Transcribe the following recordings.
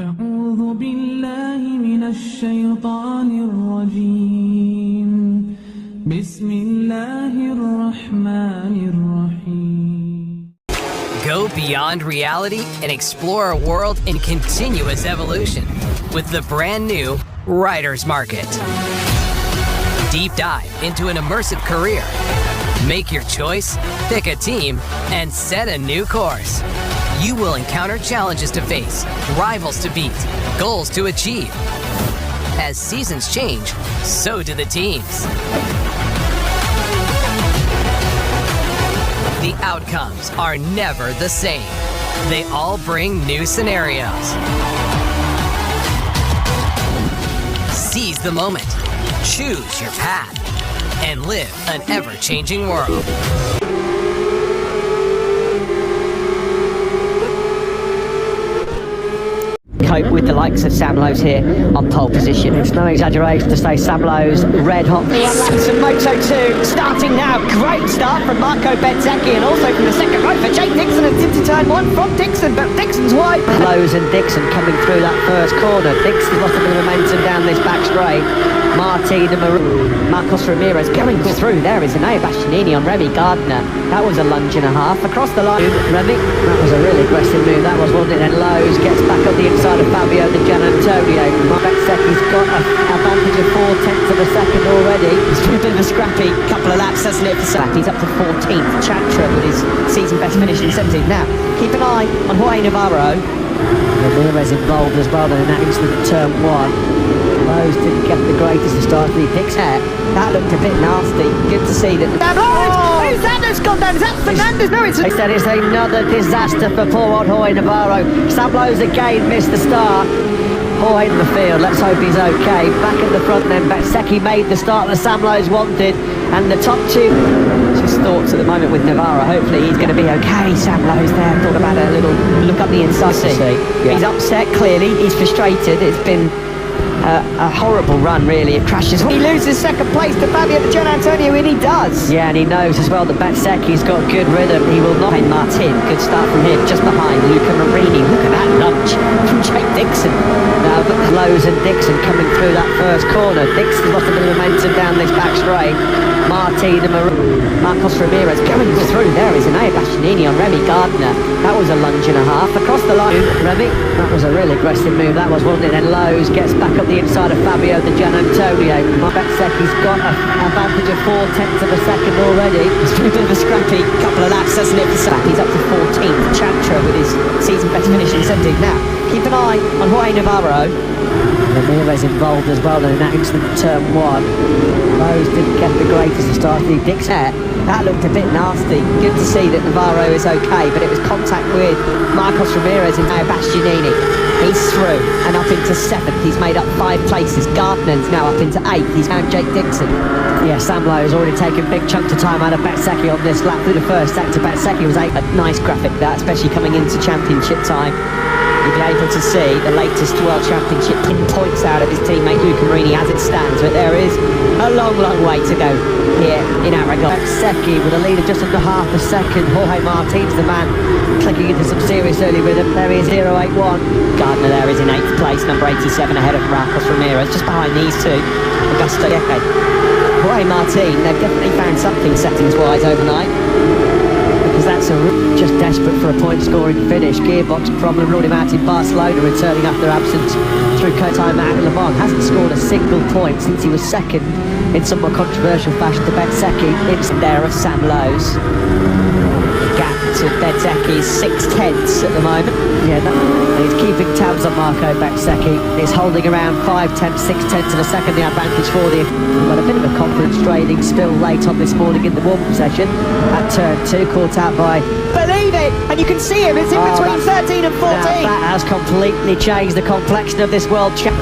أعوذ بالله من الشيطان الرجيم بسم الله الرحمن الرحيم. Go beyond reality and explore a world in continuous evolution with the brand new Writer's Market. Deep dive into an immersive career. Make your choice, pick a team, and set a new course. You will encounter challenges to face, rivals to beat, goals to achieve. As seasons change, so do the teams. The outcomes are never the same. They all bring new scenarios. Seize the moment, choose your path, and live an ever-changing world. Cope with the likes of Sam Lowe's here on pole position. It's no exaggeration to say Sam Lowe's red hot. One laps of Moto 2 starting now. Great start from Marco Bezzecchi and also from the second row for Jake Dixon and into turn one from Dixon, but Dixon's wide. Lowe's and Dixon coming through that first corner. Dixon's lost a bit of momentum down this back straight. Martin and Marcos Ramirez going through. There is Anaya Bastianini on Remy Gardner. That was a lunge and a half across the line. Remy, that was a really aggressive move. That was, wasn't it? And Lowe's gets back up the inside of Fabio Di Gianantonio. Bezzecchi's got an advantage of 4/10 of a second already. It's been a bit of a scrappy couple of laps, hasn't it, for Sam? He's up to 14th. Chatra with his season best finish in 17th. Now, keep an eye on Jorge Navarro. Ramirez involved as well in that incident at turn one. Lowe's didn't get the greatest of starts, but he picks hair. That looked a bit nasty. Good to see that. Oh! Who's that that's gone down? Is that Fernandez? No, it's... They said it's another disaster for poor old Jorge Navarro. Sam Lowe's again missed the start. Jorge in the field, let's hope he's okay. Back at the front then, Bezzecchi made the start that Sam Lowe's wanted. And the top two... Just thoughts at the moment with Navarro. Hopefully he's going to be okay. Sam Lowe's there. Thought about a little look up the inside. Yeah. He's upset, clearly. He's frustrated. It's been... a horrible run, really. It crashes. He loses second place to Fabio Di Gianantonio, and he does. Yeah, and he knows as well that Bezzecchi's got good rhythm. He will not. Martin, good start from him, just behind Luca Marini. Look at that lunge from Jake Dixon. Now, Lowe's and Dixon coming through that first corner. Dixon's lost a bit of momentum down this back straight. Martin and Marcos Ramirez going through. There is Anaya Bastianini on Remy Gardner. That was a lunge and a half across the line. Remy, that was a really aggressive move. That was, wasn't it? And Lowe's gets back up the inside of Fabio Di Gianantonio. Bezzecchi's got an advantage of 4/10 of a second already. It's been a bit of a scrappy couple of laps, hasn't it, for Sam? He's up to 14th. Chatra with his season best finish in 17th. Now, keep an eye on Jorge Navarro. Ramirez involved as well in that incident at turn one. Lowe's didn't get the greatest of starts. He dicks hair. That looked a bit nasty. Good to see that Navarro is okay, but it was contact with Marcos Ramirez and now Bastianini. He's through and up into 7th. He's made up 5 places. Gardner's now up into 8th. He's found Jake Dixon. Yeah, Sam Lowe has already taken big chunks of time out of Bezzecchi on this lap through the first sector. Bezzecchi was a nice graphic, that, especially coming into championship time. You'll be able to see the latest World Championship pinpoints out of his teammate Luca Marini as it stands, but there is a long, long way to go here in Aragon. Bezzecchi with a lead of just under half a second. Jorge Martin's the man clicking into some serious early rhythm. There he is, 081. Gardner there is in 8th place, number 87 ahead of Marcos Ramirez, just behind these two. Augusto Yepe. Jorge Martin, they've definitely found something settings-wise overnight. Because that's just desperate for a point-scoring finish. Gearbox problem ruled him out in Barcelona, returning after absence through time out at Le Mans. Hasn't scored a single point since he was second in somewhat controversial fashion to Bezzecchi. It's there of Sam Lowe's. The gap to Bezzecchi's 6/10 at the moment. Yeah, he's keeping tabs on Marco Bezzecchi. He's holding around 5/10, 6/10 of a second the advantage for the... Got a bit of a confidence draining spill late on this morning in the warm-up session. At turn 2, caught out by... Believe it! And you can see him, it's in between 13 and 14. Now, that has completely changed the complexion of this World Champ.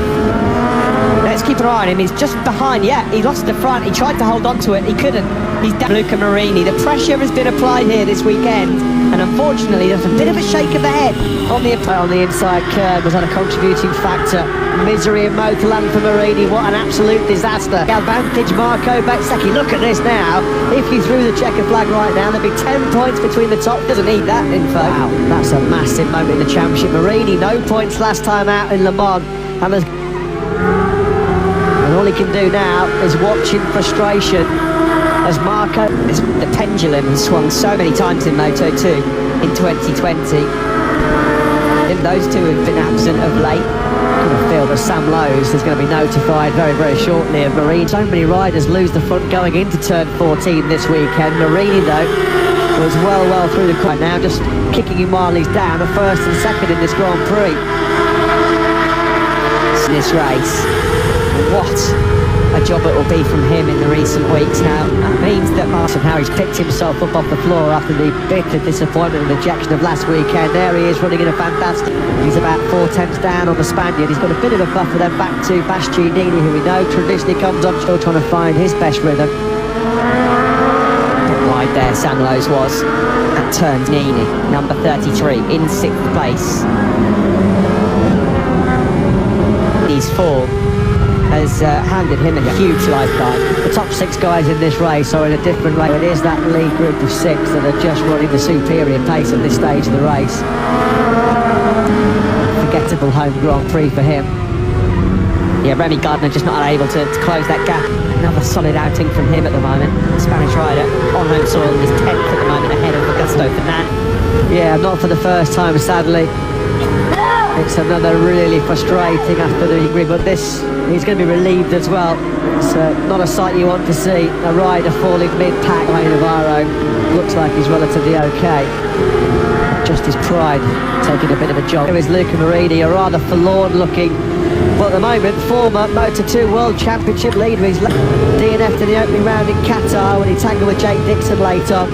Let's keep an eye on him, he's just behind, yeah, he lost the front, he tried to hold on to it, he couldn't. He's down. Luca Marini. The pressure has been applied here this weekend, and unfortunately there's a bit of a shake of the head on the inside curve. Was that a contributing factor? Misery in motorland for Marini. What an absolute disaster. The advantage, Marco Bezzecchi. Look at this now. If you threw the checker flag right now, there'd be 10 points between the top. Doesn't need that info. Wow, that's a massive moment in the championship. Marini, no points last time out in Le Mans, and all he can do now is watch in frustration as Marco, the pendulum has swung so many times in Moto2 in 2020. And those two have been absent of late. I feel that Sam Lowe's is going to be notified very, very shortly of Marini. So many riders lose the front going into turn 14 this weekend. Marini, though, was well through the car now, just kicking him while he's down, a first and second in this Grand Prix. This race. What a job it will be from him in the recent weeks now. That means that Martin Harry's picked himself up off the floor after the bitter disappointment and rejection of last weekend. There he is running in a fantastic... He's about 4 tenths down on the Spaniard. He's got a bit of a buffer then back to Bastianini, who we know traditionally comes up still trying to find his best rhythm. Wide there Sam Lowe's was. That turns Nini, number 33, in 6th place. His fall has handed him a huge lifeline. The top 6 guys in this race are in a different race. It is that lead group of 6 that are just running the superior pace at this stage of the race. Forgettable home Grand Prix for him. Yeah, Remy Gardner just not able to close that gap. Another solid outing from him at the moment. The Spanish rider on home soil is 10th at the moment ahead of Augusto Fernandez. Yeah, not for the first time, sadly. It's another really frustrating afternoon, but this, he's going to be relieved as well. It's not a sight you want to see. A rider falling mid-pack by Navarro. Looks like he's relatively okay. Just his pride taking a bit of a jolt. Here is Luca Marini, a rather forlorn looking, but at the moment, former Moto2 World Championship leader. He's DNF'd in the opening round in Qatar when he tangled with Jake Dixon late on.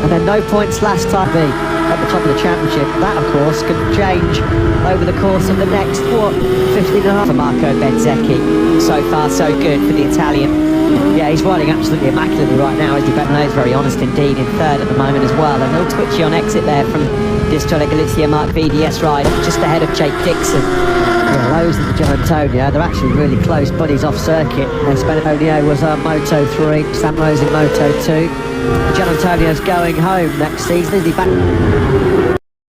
And then no points last time at the top of the championship. That, of course, can change over the course of the next, 15.5 for Marco Bezzecchi. So far, so good for the Italian. Yeah, he's riding absolutely immaculately right now, as you better know. He's very honest indeed, in 3rd at the moment as well. And he'll twitchy on exit there from Distro Galizia Mark VDS ride, just ahead of Jake Dixon. Yeah, Lowe's and Gian Antonio, they're actually really close buddies off circuit. Gian Antonio was Moto3, Sam Lowe's in Moto2. Gian Antonio's going home next season, is he back?